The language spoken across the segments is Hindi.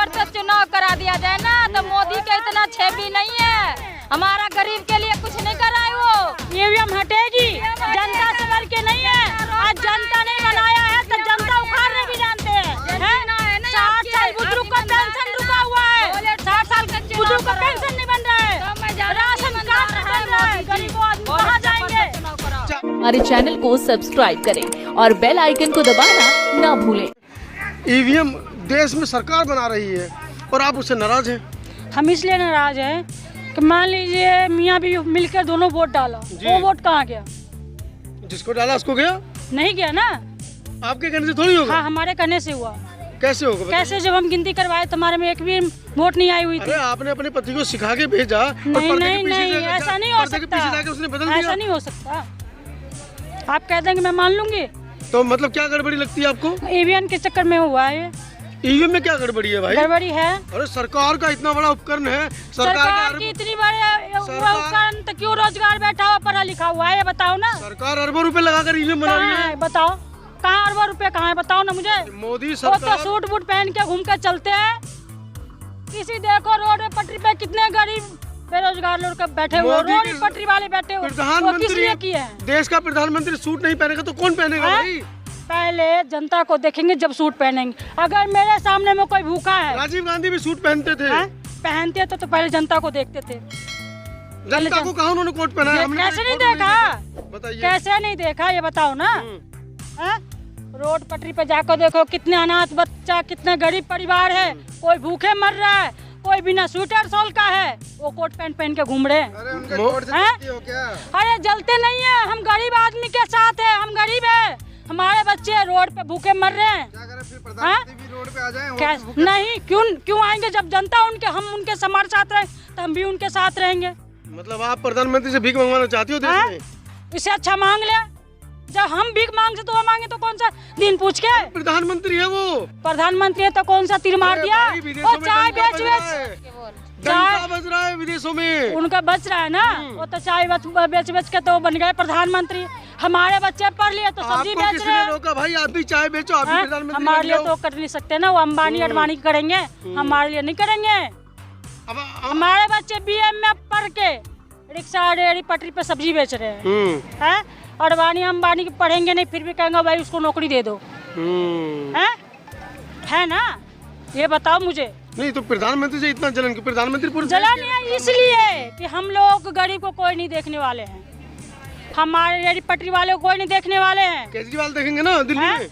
100% चुनाव करा दिया जाए ना, तो मोदी का इतना छेबी नहीं है। हमारा गरीब के लिए कुछ नहीं कराए वो। ईवीएम हटेगी, जनता से बढ़ के नहीं है। आज जनता ने बनाया है तो जनता उखाड़ने भी जानते हैं। 60 साल बुजुर्ग का पेंशन रुका हुआ है, 60 साल बुजुर्ग का पेंशन नहीं बन रहा है, राशन कार्ड नहीं बन रहा है, गरीबों आदमी कहाँ जाएंगे। हमारे चैनल को सब्सक्राइब करें और बेल आइकन को दबाना ना भूलें। ईवीएम देश में सरकार बना रही है और आप उससे नाराज हैं। हम इसलिए नाराज हैं कि मान लीजिए मियाँ भी मिलकर दोनों वोट डाला, वो वोट कहाँ गया? जिसको डाला उसको गया? नहीं गया ना। आपके कहने से थोड़ी होगा। हाँ, हमारे कहने से हुआ। कैसे होगा? कैसे? जब हम गिनती करवाए तो हमारे में एक भी वोट नहीं आई हुई थी। अरे आपने अपने पति को सिखा के भेजा। नहीं नहीं नहीं, ऐसा नहीं हो सकता, उसने बदल दिया। ऐसा नहीं हो सकता। आप कह देंगे मैं मान लूंगी। तो मतलब क्या गड़बड़ी लगती है आपको? ईवीएम के चक्कर में हुआ है। ईवीएम में क्या गड़बड़ी है भाई? गड़बड़ी है। अरे सरकार का इतना बड़ा उपकरण है, सरकार की इतनी बड़े उपकरण, तो क्यों रोजगार बैठा हुआ पढ़ा लिखा हुआ है? ये बताओ ना। सरकार अरबों रुपए लगाकर ईवीएम बना रही है। बताओ कहाँ अरबों रुपए कहाँ है? बताओ ना मुझे। मोदी सरकार सरकार तो सूट बूट पहन के घूम कर चलते हैं। किसी देखो रोड पटरी पे कितने गरीब बेरोजगार लोग बैठे हुए, रोड पटरी वाले बैठे हुए, वो किस लिए किए हैं? देश का प्रधानमंत्री सूट नहीं पहनेगा तो कौन पहनेगा भाई? पहले जनता को देखेंगे जब सूट पहनेंगे। अगर मेरे सामने में कोई भूखा है, राजीव गांधी भी सूट पहनते थे। पहनते तो पहले जनता को देखते थे। जनता को कहा उन्होंने कोट पहना है? कैसे नहीं देखा? बताइए कैसे नहीं देखा, ये बताओ ना। रोड पटरी पे जाकर देखो कितने अनाथ बच्चा, कितने गरीब परिवार है, कोई भूखे मर रहा है, कोई बिना स्वेटर शॉल का है, वो कोट पैंट पहन के घूम रहे हैं। अरे जलते नहीं है, हम गरीब आदमी के साथ है, हम गरीब है। हमारे बच्चे रोड पे भूखे मर रहे हैं। रोड पे आ जाएं? नहीं, क्यों आएंगे? जब जनता हम उनके हमारे साथ रहे तो हम भी उनके साथ रहेंगे। मतलब आप प्रधानमंत्री से भीख मंगवाना चाहती हो देश में? इससे अच्छा मांग ले। जब हम भीख मांग से तो वो मांगे तो कौन सा दिन पूछ के? प्रधानमंत्री है वो। प्रधानमंत्री है तो कौन सा तीर मार दिया? वो चाय बेच बच रहा है विदेशों में, उनका बच रहा है ना। वो तो चाय बेच के तो बन गए प्रधानमंत्री। हमारे बच्चे पढ़ लिए तो सब्जी बेच रहे हैं। रोका भाई, आप भी चाय बेचो, आप भी प्रधानमंत्री। हमारे लिए तो कर नहीं सकते ना, वो अंबानी अडवाणी करेंगे, हमारे लिए नहीं करेंगे। हमारे बच्चे बीएम में पढ़ के रिक्शा रेहड़ी पटरी पे सब्जी बेच रहे हैं। अडवाणी अंबानी पढ़ेंगे नहीं, फिर भी कहेंगे भाई उसको नौकरी दे दो। है ना? ये बताओ मुझे। नहीं तो प्रधानमंत्री से इतना जलन क्यों? प्रधानमंत्री जलन है इसलिए कि हम लोग गरीब को कोई नहीं देखने वाले हैं, हमारे रेहड़ी पटरी वाले को कोई नहीं देखने वाले हैं। केजरीवाल देखेंगे ना दिल्ली में?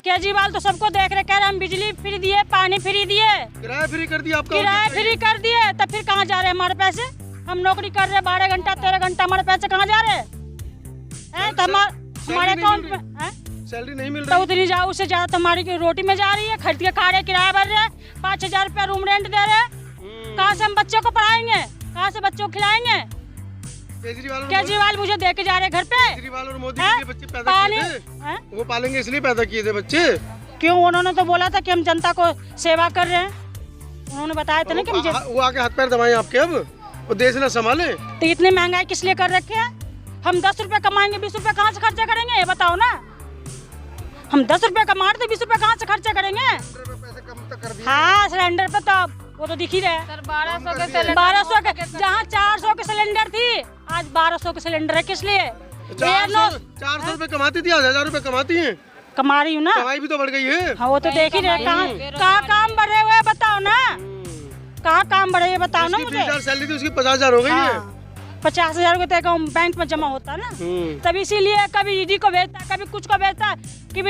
केजरीवाल तो सबको देख रहे, कह रहे हम बिजली फ्री दिए, पानी फ्री दिए, किराया फ्री कर दिया। आपका किराया फ्री कर दिए, तो फिर कहाँ जा रहे हैं हमारे पैसे? हम नौकरी कर रहे 12 घंटा 13 घंटा, हमारे पैसे कहाँ जा रहे हैं? तो हमारे अकाउंट में सैलरी नहीं मिल तो रही। उतनी जाओ, उससे ज्यादा तो हमारी रोटी में जा रही है। खरीद के खा रहे, किराया भर रहे, 5,000 रुपया रूम रेंट दे रहे। कहाँ से हम बच्चों को पढ़ाएंगे? कहाँ से बच्चों को खिलाएंगे? केजरीवाल मुझे दे के जा रहे घर पे। केजरीवाल और मोदी के बच्चे पैदा किए थे, वो पालेंगे इसलिए पैदा किए थे बच्चे। क्यों? उन्होंने तो बोला था कि हम जनता को सेवा कर रहे हैं, उन्होंने बताया था ना कि मुझे। वो आके हाथ पैर दबाए आपके, अब वो देश ना संभाले। तो इतनी महंगाई किस लिए कर रखे है? हम 10 रुपए कमाएंगे, 20 रुपए कहाँ से खर्चा करेंगे? ये बताओ ना। हम 10 रुपए कमा रहे तो 20 रुपए कहाँ से खर्चा करेंगे? हाँ, सिलेंडर पे तो वो तो दिख ही रहे। 1200 के जहाँ 400 के सिलेंडर थी, आज 1200 के सिलेंडर है। किस लिए? 400 रुपए कमाती थी, आज 1000 रुपए कमाती हैं। कमा रही हूँ ना। कमाई भी तो बढ़ गई है। हाँ, वो तो देख ही रहे। कहाँ काम बढ़े हुए बताओ ना, कहाँ काम बढ़े हुए बताओ ना मुझे। 30,000 सैलरी थी, उसकी 50,000 हो गई है। 50,000 को बैंक में जमा होता है ना, तब इसीलिए कभी ईडी को भेजता है, कभी कुछ को भेजता है, कि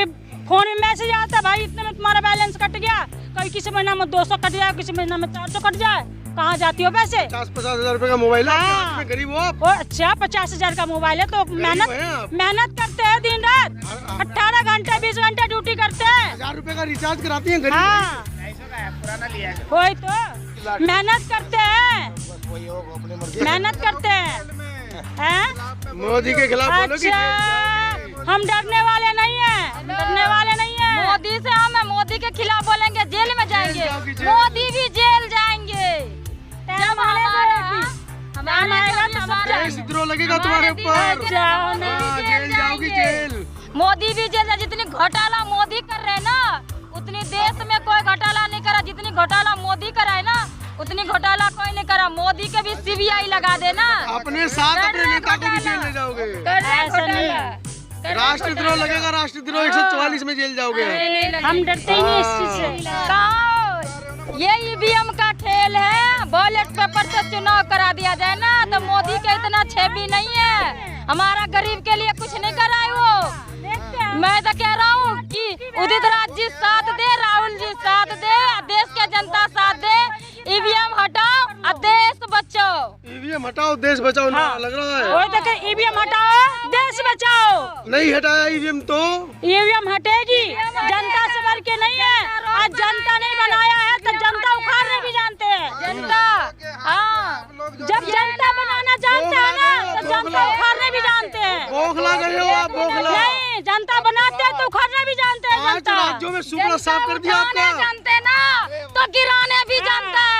फोन में मैसेज आता है भाई इतने में तुम्हारा बैलेंस कट गया। कभी किसी महीना में 200 कट जाए, किसी महीना में 400 कट जाए। कहाँ जाती हो पैसे? 50,000 रुपए का मोबाइल है, गरीब हो आप। अच्छा, 50,000 का मोबाइल है तो मेहनत करते हैं दिन रात, 18 घंटे 20 घंटे ड्यूटी करते हैं। 1000 रुपए का रिचार्ज कराती हैं। हाँ, वही तो मेहनत करते हैं, मेहनत करते हैं। मोदी के खिलाफ बोलोगी? अच्छा, हम डरने वाले नहीं हैं, डरने वाले नहीं हैं। मोदी से हम मोदी के खिलाफ बोलेंगे, जेल में जाएंगे। मोदी भी जेल जाएंगे। विद्रोह लगेगा तुम्हारे ऊपर, जेल जाओगी जेल। मोदी भी जेल। जितनी घोटाला मोदी कर रहे हैं ना, उतनी देश में कोई घोटाला नहीं करा जितनी घोटाला मोदी कराए ना, उतनी घोटाला कोई नहीं करा। मोदी के भी सीबीआई लगा देना। अपने साथ अपने नेता को भी जेल ले जाओगे। ऐसा नहीं, राष्ट्रद्रोह लगेगा, राष्ट्रद्रोह 144 में जेल जाओगे। हम डरते ही नहीं इस चीज से। कहाँ ये ईवीएम का खेल है। बैलेट पेपर से चुनाव करा दिया जाए ना, तो मोदी के इतना छेबी नहीं है। हमारा गरीब के लिए कुछ नहीं कराए वो। मैं तो कह रहा हूँ कि उदित राज जी साथ दे, राहुल जी साथ दे, देश के जनता साथ दे। ईवीएम हटाओ और देश बचाओ। ईवीएम हटाओ देश बचाओ। हाँ। लग रहा है वही तो ईवीएम हटाओ देश बचाओ। नहीं हटाया ईवीएम तो ईवीएम हटेगी, जनता से बढ़ के नहीं है। आज जनता नहीं बनाया है तो जनता उखाड़ने भी जानते हैं। जनता, हाँ, जब जनता बनाना जानता है ना तो जनता उखाड़ने भी जानते हैं। बौखला गए हो आप, बौखला। नहीं, जनता बनाते हैं तो उखाड़ने भी जानते हैं। 5 राज्यों में सुपड़ा साफ कर दिया उठाने आपका। जानते ना तो गिराने भी जानता है।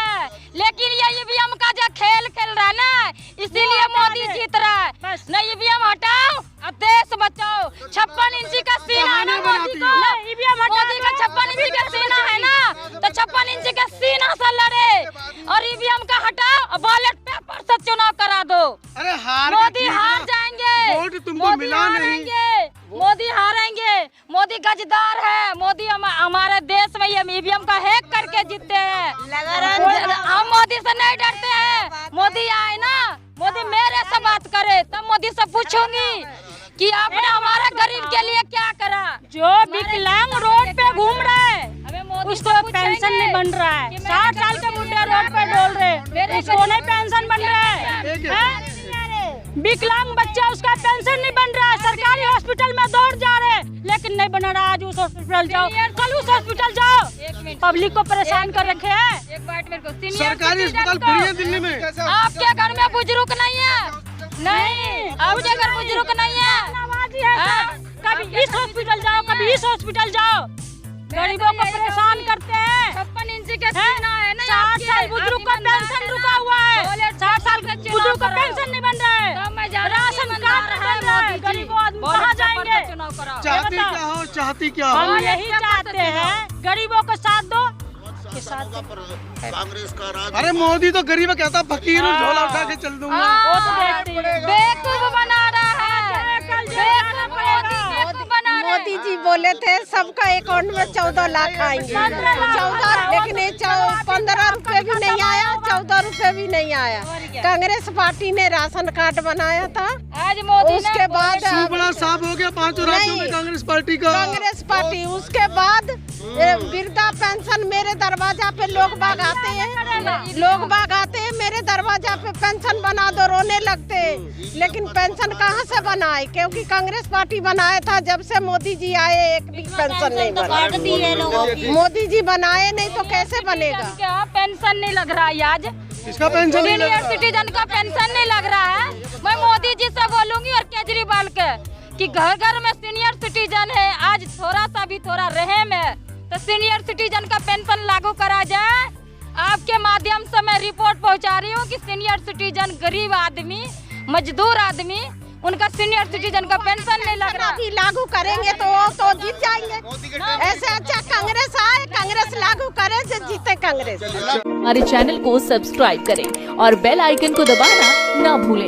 लेकिन ये ईवीएम का जो खेल खेल रहा है ना, इसीलिए मोदी जीत रहा है। नहीं, ईवीएम हटाओ और देश बचाओ। 56 इंची का सीना है ना मोदी को। ईवीएम मोदी का 56 इंची का सीना है ना, तो 56 इंची का सीना से लड़े। और ईवीएम का हटाओ और बैलेट पेपर से चुनाव करा दो। अरे हार मोदी हार जाएंगे। वोट तुमको मिला नहीं। मोदी हारेंगे। मोदी गजदार है। मोदी हमारे देश में ये ईवीएम का हैक करके जीतते हैं। हम मोदी से नहीं डरते हैं। मोदी आए ना, मोदी मेरे से बात करे तब मोदी से पूछूंगी कि आपने हमारे गरीब के लिए क्या करा। जो विकलांग रोड पे घूम रहा है उसको पेंशन नहीं बन रहा है। 60 साल के बुढ़े रोड पे डोल रहे, उसको नहीं पेंशन बन रहा है। विकलांग बच्चा उसका पेंशन नहीं बन रहा है। सरकारी हॉस्पिटल में दौड़ जा रहे हैं, लेकिन नहीं बना रहा। आज उस हॉस्पिटल जाओ, कल उस हॉस्पिटल जाओ। पब्लिक को परेशान कर रखे हैं। एक बात मेरे को, सीनियर सरकारी सिटीजन अस्पताल को- फ्री है दिल्ली में। आपके घर में बुजुर्ग नहीं है? नहीं, आपके घर बुजुर्ग नहीं है। हाँ? कभी इस हॉस्पिटल जाओ, कभी इस हॉस्पिटल जाओ। गरीबों को परेशान करते हैं। 56 इंची का सीना है ना। 60 साल बुजुर्ग का पेंशन रुका हुआ है। 60 साल के बुजुर्ग का पेंशन नहीं बन रहा है। राशन कार्ड नहीं बन रहा है। गरीबों आदमी कहाँ जाएंगे? चाहती क्या हो, चाहती क्या हो? हम यही चाहते हैं, गरीबों को साथ दो। के साथ कांग्रेस का राज। अरे मोदी तो गरीब कहता फकीर हूँ, झोला उठा के चल दूंगा। वो तो देखते हैं। बेवकूफ बना रहा है। बेवकूफ बना रहा है। मोदी जी बोले थे सबका अकाउंट में 14 लाख आएंगे। 14, लेकिन 15 रुपए भी नहीं आया, 14 रुपए भी नहीं आया। कांग्रेस पार्टी ने राशन कार्ड बनाया था। आज मोदी उसके बाद सुपड़ा साफ हो गया 5 राज्यों में कांग्रेस पार्टी का। कांग्रेस पार्टी उसके बाद वृद्धा पेंशन मेरे दरवाजा पे लोग बाग आते हैं। लोग बाग आते हैं मेरे दरवाजा पे पेंशन बना दो, रोने लगते हैं। लेकिन पेंशन कहाँ से बनाए, क्योंकि कांग्रेस पार्टी बनाया था। जब से मोदी जी आए एक भी पेंशन नहीं बना। मोदी जी बनाए नहीं तो कैसे बनेगा? क्या पेंशन नहीं लग रहा है आज? इसका पेंशन नहीं लग सीनियर रहा। सिटीजन का पेंशन नहीं लग रहा है। मैं मोदी जी से बोलूंगी और केजरीवाल के कि घर घर में सीनियर सिटीजन है। आज थोड़ा सा भी थोड़ा रहम है तो सीनियर सिटीजन का पेंशन लागू करा जाए। आपके माध्यम से मैं रिपोर्ट पहुंचा रही हूँ कि सीनियर सिटीजन गरीब आदमी, मजदूर आदमी, उनका सीनियर सिटीजन का पेंशन नहीं लग रहा। अभी लागू करेंगे तो जीत जाएंगे। ऐसे अच्छा कांग्रेस आए, कांग्रेस लागू करे जो जीते कांग्रेस। हमारे चैनल को सब्सक्राइब करें और बेल आइकन को दबाना ना भूलें।